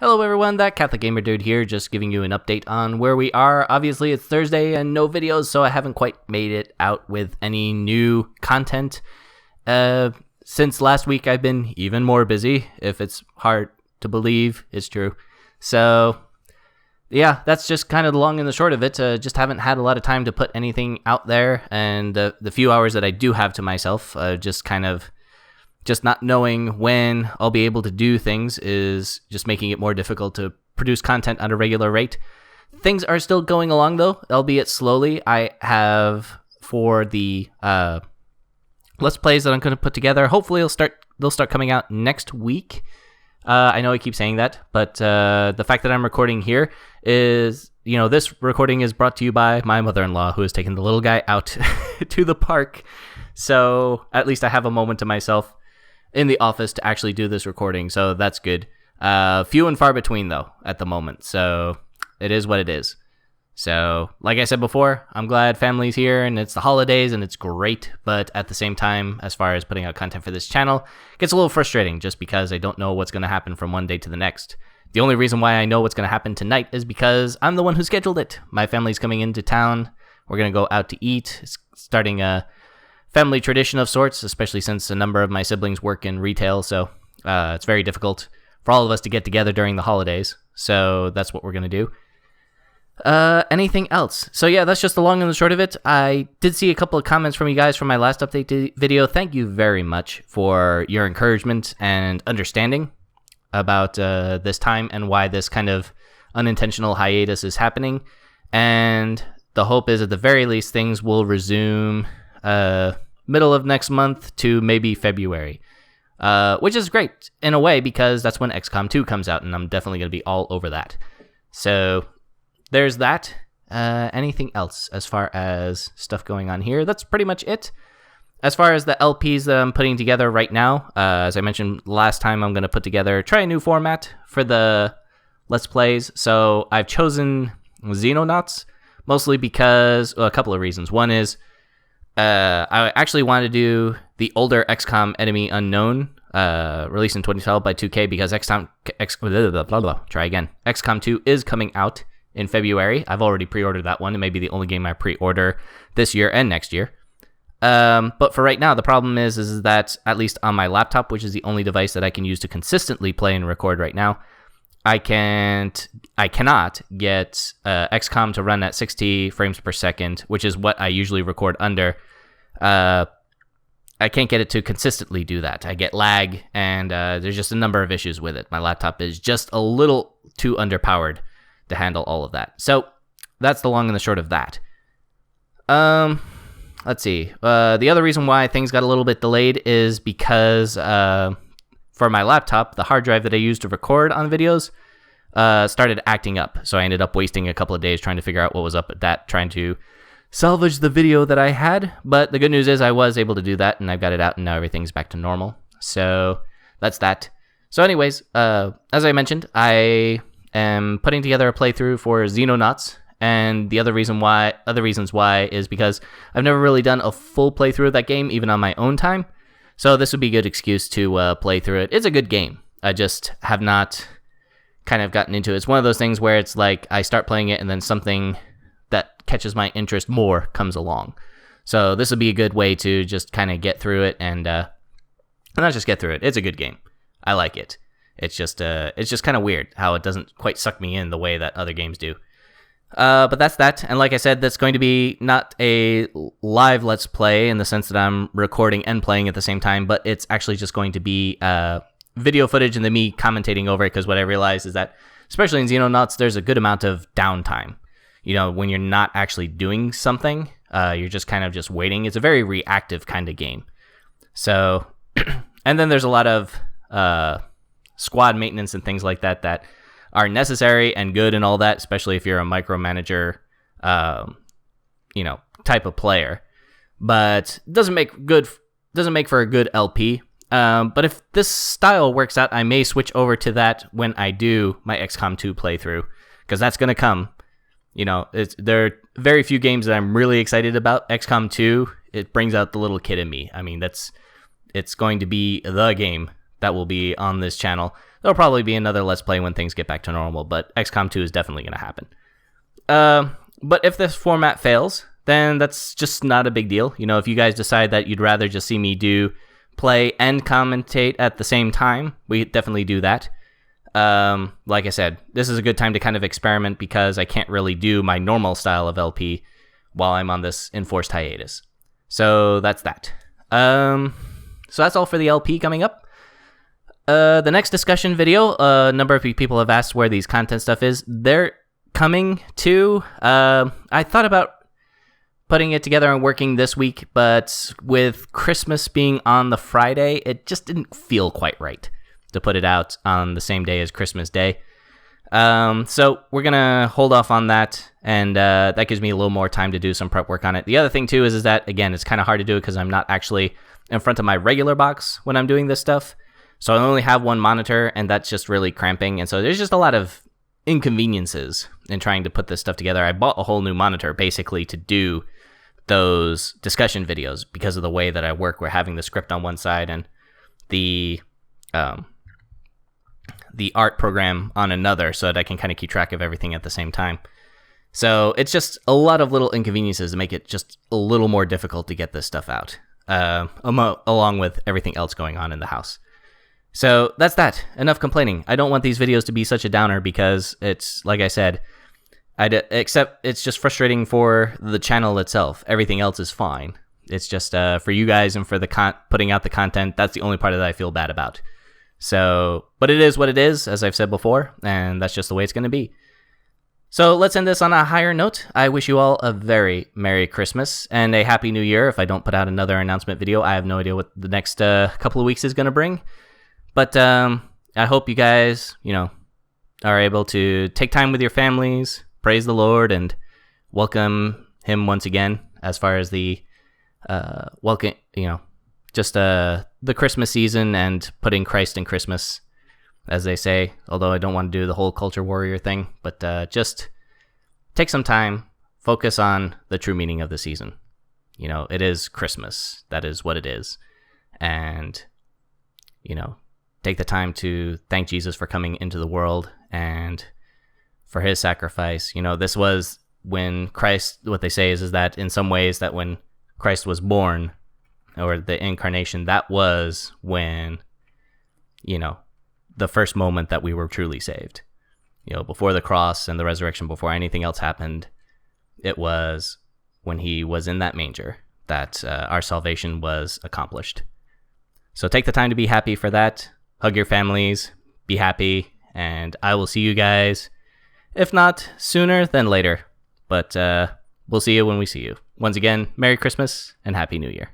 Hello everyone, that Catholic Gamer Dude here, just giving you an update on where we are. Obviously it's Thursday and no videos, so I haven't quite made it out with any new content. Since last week I've been even more busy, if it's hard to believe, it's true. So yeah, that's just kind of the long and the short of it. Just haven't had a lot of time to put anything out there, and the few hours that I do have to myself, just not knowing when I'll be able to do things is just making it more difficult to produce content at a regular rate. Things are still going along though, albeit slowly. I have for the Let's Plays that I'm going to put together. Hopefully they'll start coming out next week. I know I keep saying that, but the fact that I'm recording here is, this recording is brought to you by my mother-in-law, who has taken the little guy out to the park. So at least I have a moment to myself in the office to actually do this recording, so that's good. Few and far between though at the moment, so it is what it is. So like I said before, I'm glad family's here and it's the holidays and it's great, but at the same time, as far as putting out content for this channel, it gets a little frustrating just because I don't know what's going to happen from one day to the next. The only reason why I know what's going to happen tonight is because I'm the one who scheduled it. My family's coming into town. We're going to go out to eat. It's starting a family tradition of sorts, especially since a number of my siblings work in retail, so it's very difficult for all of us to get together during the holidays. So that's what we're going to do. Anything else? So yeah, that's just the long and the short of it. I did see a couple of comments from you guys from my last update video. Thank you very much for your encouragement and understanding about this time and why this kind of unintentional hiatus is happening. And the hope is at the very least things will resume middle of next month to maybe February, which is great in a way because that's when XCOM 2 comes out, and I'm definitely going to be all over that. So there's that. Anything else as far as stuff going on here? That's pretty much it. As far as the LPs that I'm putting together right now, as I mentioned last time, I'm going to try a new format for the Let's Plays. So I've chosen Zno Nuts, mostly because a couple of reasons. One is I actually wanted to do the older XCOM Enemy Unknown, released in 2012 by 2K, because XCOM 2 is coming out in February. I've already pre-ordered that one. It may be the only game I pre-order this year and next year. But for right now, the problem is that, at least on my laptop, which is the only device that I can use to consistently play and record right now, I cannot get XCOM to run at 60 frames per second, which is what I usually record under. I can't get it to consistently do that. I get lag, and there's just a number of issues with it. My laptop is just a little too underpowered to handle all of that. So that's the long and the short of that. Let's see. The other reason why things got a little bit delayed is because for my laptop, the hard drive that I used to record on videos started acting up. So I ended up wasting a couple of days trying to figure out what was up with that, trying to salvage the video that I had. But the good news is I was able to do that, and I've got it out, and now everything's back to normal. So that's that. So anyways, as I mentioned, I am putting together a playthrough for Zno Nuts, and the other reasons why is because I've never really done a full playthrough of that game, even on my own time. So this would be a good excuse to play through it. It's a good game. I just have not kind of gotten into it. It's one of those things where it's like I start playing it and then something that catches my interest more comes along. So this would be a good way to just kind of get through it and not just get through it. It's a good game. I like it. It's just kind of weird how it doesn't quite suck me in the way that other games do. But that's that. And like I said, that's going to be not a live Let's Play in the sense that I'm recording and playing at the same time, but it's actually just going to be video footage and then me commentating over it, because what I realized is that, especially in Zno Nuts, there's a good amount of downtime. When you're not actually doing something, you're just kind of just waiting. It's a very reactive kind of game. So, and then there's a lot of squad maintenance and things like that that are necessary and good and all that, especially if you're a micromanager, type of player. But doesn't make for a good LP. But if this style works out, I may switch over to that when I do my XCOM 2 playthrough, because that's gonna come. There are very few games that I'm really excited about. XCOM 2, it brings out the little kid in me. I mean, it's going to be the game that will be on this channel. There'll probably be another Let's Play when things get back to normal, but XCOM 2 is definitely going to happen. But if this format fails, then that's just not a big deal. You know, if you guys decide that you'd rather just see me do play and commentate at the same time, we definitely do that. Like I said, this is a good time to kind of experiment because I can't really do my normal style of LP while I'm on this enforced hiatus. So that's that. So that's all for the LP coming up. The next discussion video, a number of people have asked where these content stuff is. They're coming too. I thought about putting it together and working this week, but with Christmas being on the Friday, it just didn't feel quite right to put it out on the same day as Christmas Day. So we're gonna hold off on that, and that gives me a little more time to do some prep work on it. The other thing too is that, again, it's kind of hard to do it because I'm not actually in front of my regular box when I'm doing this stuff. So I only have one monitor, and that's just really cramping. And so there's just a lot of inconveniences in trying to put this stuff together. I bought a whole new monitor basically to do those discussion videos because of the way that I work. We're having the script on one side and the art program on another, so that I can kind of keep track of everything at the same time. So it's just a lot of little inconveniences to make it just a little more difficult to get this stuff out, along with everything else going on in the house. So that's that. Enough complaining. I don't want these videos to be such a downer because it's, like I said, except it's just frustrating for the channel itself. Everything else is fine. It's just for you guys and for the putting out the content, that's the only part that I feel bad about. So, but it is what it is, as I've said before, and that's just the way it's going to be. So let's end this on a higher note. I wish you all a very Merry Christmas and a Happy New Year. If I don't put out another announcement video, I have no idea what the next couple of weeks is going to bring. But I hope you guys, are able to take time with your families, praise the Lord, and welcome Him once again. As far as the welcome, just the Christmas season and putting Christ in Christmas, as they say. Although I don't want to do the whole culture warrior thing, but just take some time, focus on the true meaning of the season. It is Christmas. That is what it is, and take the time to thank Jesus for coming into the world and for His sacrifice. This was when Christ, what they say is that in some ways that when Christ was born, or the incarnation, that was when, the first moment that we were truly saved. Before the cross and the resurrection, before anything else happened, it was when He was in that manger that our salvation was accomplished. So take the time to be happy for that. Hug your families, be happy, and I will see you guys, if not sooner than later. But we'll see you when we see you. Once again, Merry Christmas and Happy New Year.